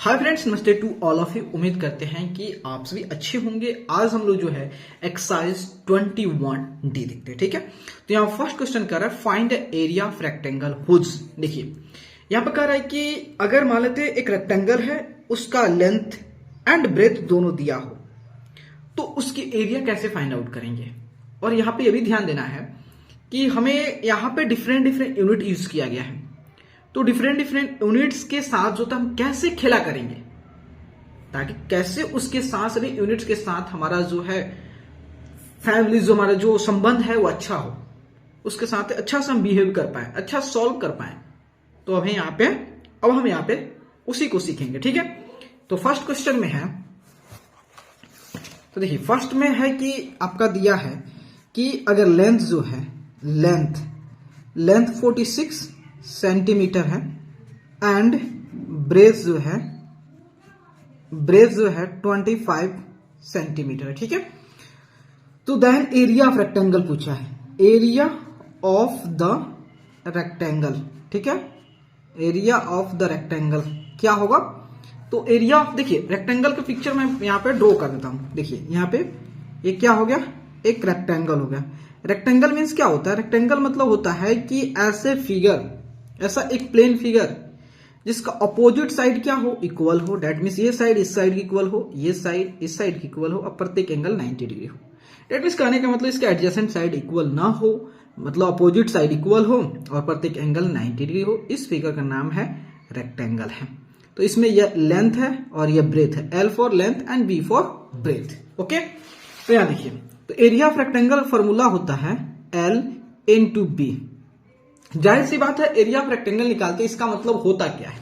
Hi friends, नमस्ते to all of you. उम्मीद करते हैं कि आप सभी अच्छे होंगे। आज हम लोग जो है एक्सरसाइज 21D देखते हैं, ठीक है। तो यहाँ फर्स्ट क्वेश्चन कर रहा है find area of rectangle whose. देखिए यहाँ पर कह रहा है कि अगर मान लेते एक रेक्टेंगल है, उसका लेंथ एंड ब्रेथ दोनों दिया हो तो उसकी एरिया कैसे फाइंड आउट करेंगे। और यहाँ पे ये भी ध्यान देना है कि हमें यहाँ पे डिफरेंट डिफरेंट यूनिट यूज किया गया है, तो डिफरेंट डिफरेंट यूनिट्स के साथ जो था हम कैसे खेला करेंगे ताकि कैसे उसके साथ सभी यूनिट्स के साथ हमारा जो है फैमिली जो हमारा जो संबंध है वो अच्छा हो, उसके साथ अच्छा से हम बिहेव कर पाए, अच्छा सॉल्व कर पाए। तो अब हम यहाँ पे उसी को सीखेंगे, ठीक है। तो फर्स्ट क्वेश्चन में है, तो देखिए फर्स्ट में है कि आपका दिया है कि अगर लेंथ जो है लेंथ 46 सेंटीमीटर है एंड ब्रेथ जो है 25 सेंटीमीटर है, ठीक है। तो देन एरिया ऑफ रेक्टेंगल पूछा है, एरिया ऑफ द रेक्टेंगल, ठीक है। एरिया ऑफ द रेक्टेंगल क्या होगा, तो एरिया ऑफ, देखिए रेक्टेंगल का पिक्चर मैं यहां पे ड्रॉ कर देता हूं। देखिए यहां पे ये क्या हो गया, एक रेक्टेंगल हो गया। रेक्टेंगल मीन्स क्या होता है, रेक्टेंगल मतलब होता है कि ऐसे फिगर, ऐसा एक प्लेन फिगर जिसका अपोजिट साइड क्या हो, इक्वल हो। डेट मीन्स ये साइड इस साइड की इक्वल हो, ये साइड इस साइड की इक्वल हो, और प्रत्येक एंगल 90 डिग्री हो। डेट मीन्स कहने का मतलब इसका एडजेसेंट साइड इक्वल ना हो, मतलब अपोजिट साइड इक्वल हो और प्रत्येक एंगल 90 डिग्री हो। इस फिगर का नाम है रेक्टेंगल है। तो इसमें यह लेंथ है और यह ब्रेथ है, L for length and B for breadth, okay. तो यहां देखिए, तो एरिया ऑफ रेक्टेंगल फॉर्मूला होता है L इंटू B। जाहिर सी बात है एरिया ऑफ रेक्टेंगल निकालते इसका मतलब होता क्या है।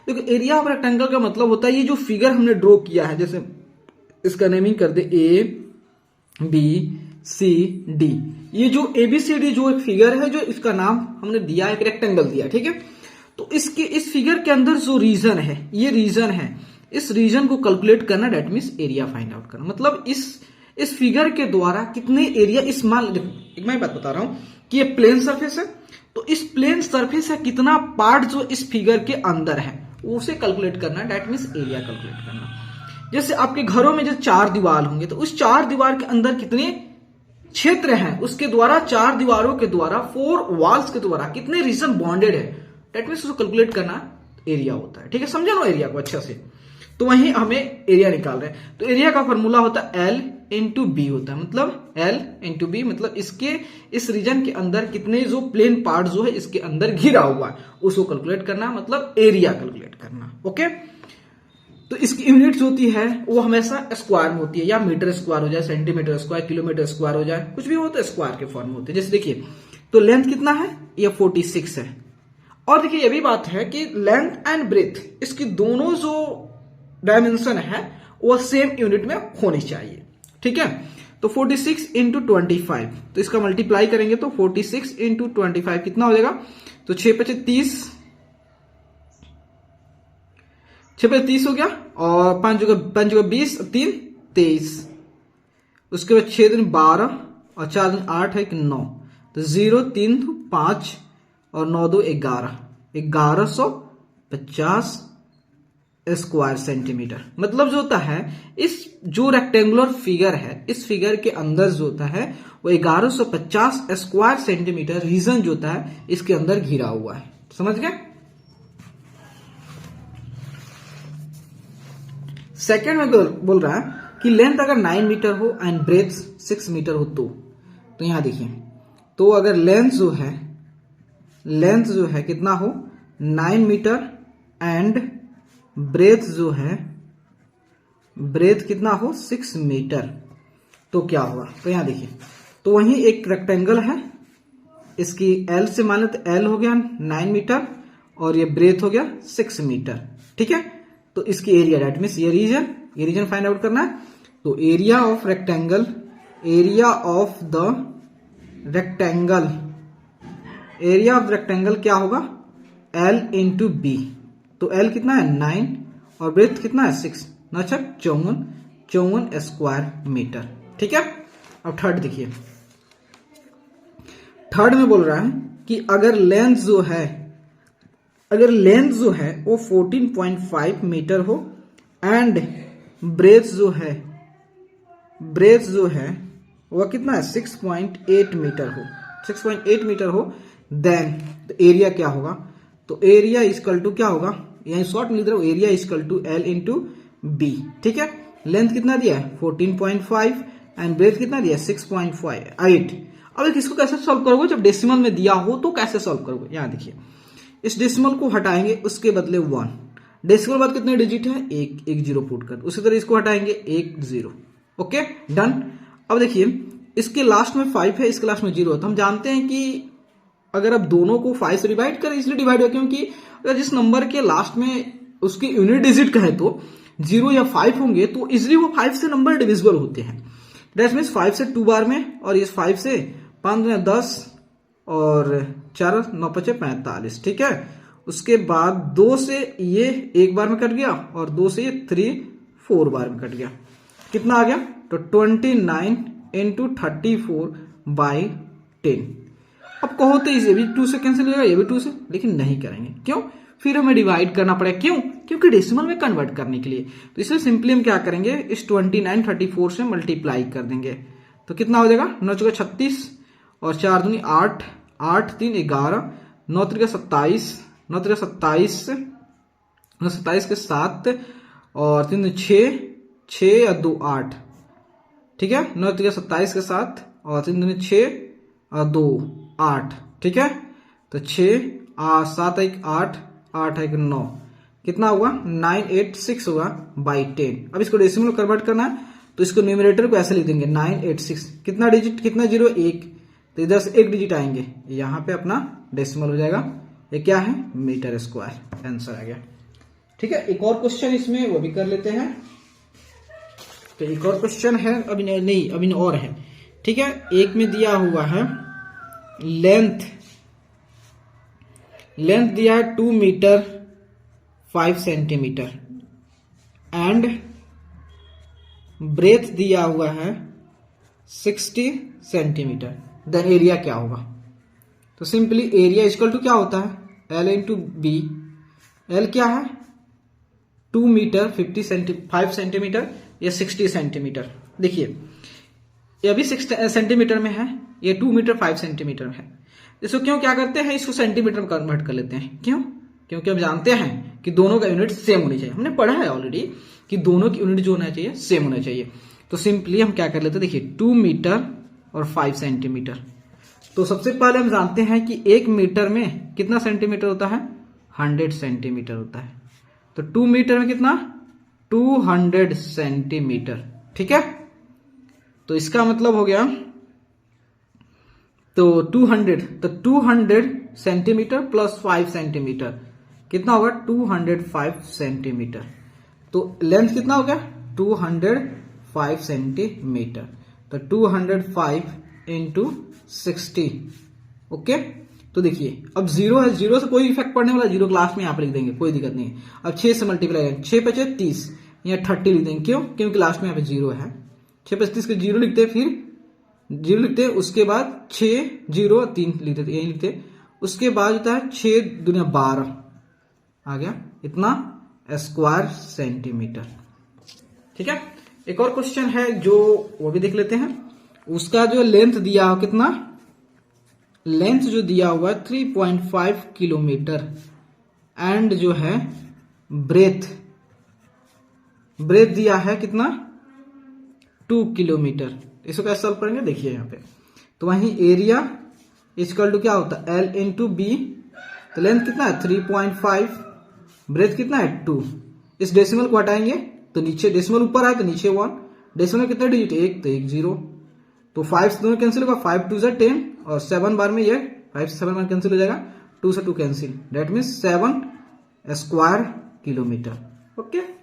देखो एरिया ऑफ रेक्टेंगल का मतलब होता है ये जो फिगर हमने ड्रॉ किया है, जैसे इसका नेमिंग कर दे A B C D, ये जो ABCD जो एक फिगर है, जो इसका नाम हमने दिया, एक रेक्टेंगल दिया, ठीक है। तो इसके इस फिगर के अंदर जो रीजन है, ये रीजन है, इस रीजन को कैलकुलेट करना, that means area find out करना। मतलब इस फिगर के द्वारा कितने एरिया, इस मान देखो एक मैं बात बता रहा हूं कि ये प्लेन सरफेस है, तो इस प्लेन सरफेस का कितना पार्ट जो इस फिगर के अंदर है उसे कैलकुलेट करना, डेट मीन्स एरिया कैलकुलेट करना। जैसे आपके घरों में जो 4 दीवार होंगे, तो उस 4 दीवार के अंदर कितने क्षेत्र हैं, उसके द्वारा 4 दीवारों के द्वारा 4 वॉल्स के द्वारा कितने रीजन बॉन्डेड है, डेट मीन्स उसको कैलकुलेट करना एरिया होता है, ठीक है। समझो ना एरिया को अच्छा से। तो वहीं हमें एरिया निकाल रहे हैं, तो एरिया का फॉर्मूला होता है L इंटू बी होता है, मतलब L इंटू बी, मतलब इसके इस रीजन के अंदर कितने जो प्लेन पार्ट जो है इसके अंदर घिरा हुआ है उसको कैलकुलेट करना, मतलब एरिया कैलकुलेट करना, ओके। तो इसकी यूनिट्स होती है वो हमेशा स्क्वायर में होती है, या मीटर स्क्वायर हो जाए, सेंटीमीटर स्क्वायर, किलोमीटर स्क्वायर हो जाए, कुछ भी हो तो स्क्वायर के फॉर्म में होते हैं। जैसे देखिए तो लेंथ कितना है, ये 46 है। और देखिए ये भी बात है कि लेंथ एंड ब्रेथ, इसकी दोनों जो डायमेंशन है वो सेम यूनिट में होनी चाहिए, ठीक है। तो 46 इंटू 25, तो इसका मल्टीप्लाई करेंगे तो 46 इंटू 25 कितना हो जाएगा, तो 6×5 30 हो गया, और 5 जगह 20, 3 23, उसके बाद 6 दिन 12 और 4 दिन 8 है 9, तो 0 3 5 और 9 2 11, 1150 स्क्वायर सेंटीमीटर। मतलब जो होता है इस जो रेक्टेंगुलर फिगर है, इस फिगर के अंदर जो होता है वो 1150 स्क्वायर सेंटीमीटर रीजन जो होता है इसके अंदर घिरा हुआ है, समझ गए। सेकंड में बोल रहा है कि लेंथ अगर 9 मीटर हो एंड ब्रेथ 6 मीटर हो तो यहां देखिए, तो अगर लेंथ जो है कितना हो 9 मीटर एंड ब्रेथ जो है कितना हो 6 मीटर, तो क्या होगा। तो यहां देखिए, तो वहीं एक रेक्टेंगल है, इसकी L से मान लेते, L हो गया 9 मीटर और ये ब्रेथ हो गया 6 मीटर, ठीक है। तो इसकी एरिया, डेट मीन्स ये रीजन फाइंड आउट करना है। तो एरिया ऑफ रेक्टेंगल क्या होगा, L इंटू बी। तो L कितना है 9 और ब्रेथ कितना है 6, 9 54 स्क्वायर मीटर, ठीक है। अब थर्ड देखिए, थर्ड में बोल रहा है कि अगर लेंथ जो है अगर लेंथ जो है वो 14.5 मीटर हो एंड ब्रेथ जो है वह कितना है 6.8 मीटर हो, 6.8 मीटर हो, देन एरिया क्या होगा? तो एरिया इक्वल टू क्या होगा, यही शॉर्ट मिल रहा है, area equal to L into B. ठीक है, लेंथ कितना दिया है 14.5 एंड ब्रेथ कितना दिया है 6.8। अब इसको कैसे सॉल्व करोगे? जब डेसिमल में दिया हो तो कैसे सॉल्व करोगे? यहां देखिए, इस डेसिमल को हटाएंगे, उसके बदले 1, डेसिमल बाद कितने डिजिट है, एक जीरो पुट कर, उसी तरह इसको हटाएंगे 1 0। Okay done. अब देखिए इसके लास्ट में 5 है, इसके लास्ट में 0 है, तो हम जानते हैं कि अगर आप दोनों को 5 से डिवाइड करें इसलिए डिवाइड हो, क्योंकि अगर जिस नंबर के लास्ट में उसकी यूनिट डिजिट का है तो 0 या 5 होंगे तो इजिली वो 5 से नंबर डिविजिबल होते हैं। दैट मीन्स 5 से 2 बार में, और इस 5 से 5 में 10 और 4 9 5 45। ठीक है, उसके बाद 2 से ये एक बार में कट गया और 2 से ये 3 4 बार में कट गया। कितना आ गया? तो 29 इंटू 34/10। अब कहो तो ये भी 2 से कैंसिल हो जाएगा, ये भी 2 से, लेकिन नहीं करेंगे। क्यों? फिर हमें डिवाइड करना पड़ेगा। क्यों? क्योंकि डेसिमल में कन्वर्ट करने के लिए। तो इसलिए सिंपली हम क्या करेंगे, इस 29 34 से मल्टीप्लाई कर देंगे, तो कितना हो जाएगा 9 चौका 36 और 4 दूनी 8, 8 3 11, 9 त्रिका 27, 9 त्रिका 27, 27 के 7 और 3 6, 6 और 2 8। ठीक है, 9 त्रिका 27 के 7 और 3 दूनी 6 और 2 8। ठीक है, तो 6 7 1 8, 8 1 9, कितना हुआ 986 होगा बाई 10। अब इसको डेसिमल कन्वर्ट करना है तो इसको न्यूमरेटर को ऐसे लिख देंगे 986, कितना डिजिट, कितना जीरो, 1, तो इधर से 1 डिजिट आएंगे, यहां पे अपना डेसिमल हो जाएगा। ये क्या है, मीटर स्क्वायर, आंसर आ गया। ठीक है, एक और क्वेश्चन इसमें वो भी कर लेते हैं। तो एक और क्वेश्चन है, अभी और है। ठीक है, एक में दिया हुआ है लेंथ दिया है 2 मीटर 5 सेंटीमीटर एंड ब्रेथ दिया हुआ है 60 सेंटीमीटर, देन एरिया क्या होगा? तो सिंपली एरिया इक्वल टू क्या होता है, एल इंटू बी। एल क्या है 2 मीटर 5 सेंटीमीटर या 60 सेंटीमीटर। देखिए ये अभी 6 सेंटीमीटर में है, ये 2 मीटर 5 सेंटीमीटर में है। इसको क्यों क्या करते हैं, इसको सेंटीमीटर में कन्वर्ट कर लेते हैं। क्यों? क्योंकि हम जानते हैं कि दोनों का यूनिट सेम होनी चाहिए। हमने पढ़ा है ऑलरेडी कि दोनों की यूनिट जो होना चाहिए सेम होना चाहिए। तो सिंपली हम क्या कर लेते हैं, देखिए 2 मीटर और 5 सेंटीमीटर। तो सबसे पहले हम जानते हैं कि 1 मीटर में कितना सेंटीमीटर होता है, 100 सेंटीमीटर होता है। तो 2 मीटर में कितना, 200 सेंटीमीटर। ठीक है, तो इसका मतलब हो गया तो 200 सेंटीमीटर प्लस 5 सेंटीमीटर कितना होगा, 205 सेंटीमीटर। तो लेंथ कितना हो गया, 205 सेंटीमीटर। तो 205 इंटू 60। ओके, तो देखिए अब 0 है, 0 से कोई इफेक्ट पड़ने वाला, 0 क्लास में यहाँ पे लिख देंगे, कोई दिक्कत नहीं है। अब 6 से मल्टीप्लाई, 6 पे 30, यहाँ 30 लिख देंगे। क्यों? क्योंकि लास्ट में यहाँ पे 0 है। 6 पे 30 के 0 लिखते हैं, फिर 0 लिखते हैं, उसके बाद 6 0 3 लिखते, यही लिखते। उसके बाद होता है 6 दुनिया 12 आ गया, इतना स्क्वायर सेंटीमीटर। ठीक है, एक और क्वेश्चन है जो वो भी देख लेते हैं। उसका जो लेंथ दिया हो, कितना लेंथ जो दिया हुआ है 3.5 किलोमीटर एंड जो है ब्रेथ दिया है कितना, 2 किलोमीटर। इसको कैसे सॉल्व करेंगे, देखिए यहाँ पे। तो वहीं एरिया इक्वल टू क्या होता है, एल इंटू बी। तो लेंथ कितना है 3.5, ब्रेथ कितना है 2। इस डेसिमल को हटाएंगे तो नीचे डेसिमल ऊपर है तो नीचे 1, डेसिमल कितने डिजिट, 1 तो 1 0। तो 5 से दोनों कैंसिल होगा, 5 2 से 10 और 7 बार में ये 5 से 7 बार कैंसिल हो जाएगा, 2 से 2 cancel, that means 7 square kilometre. Okay.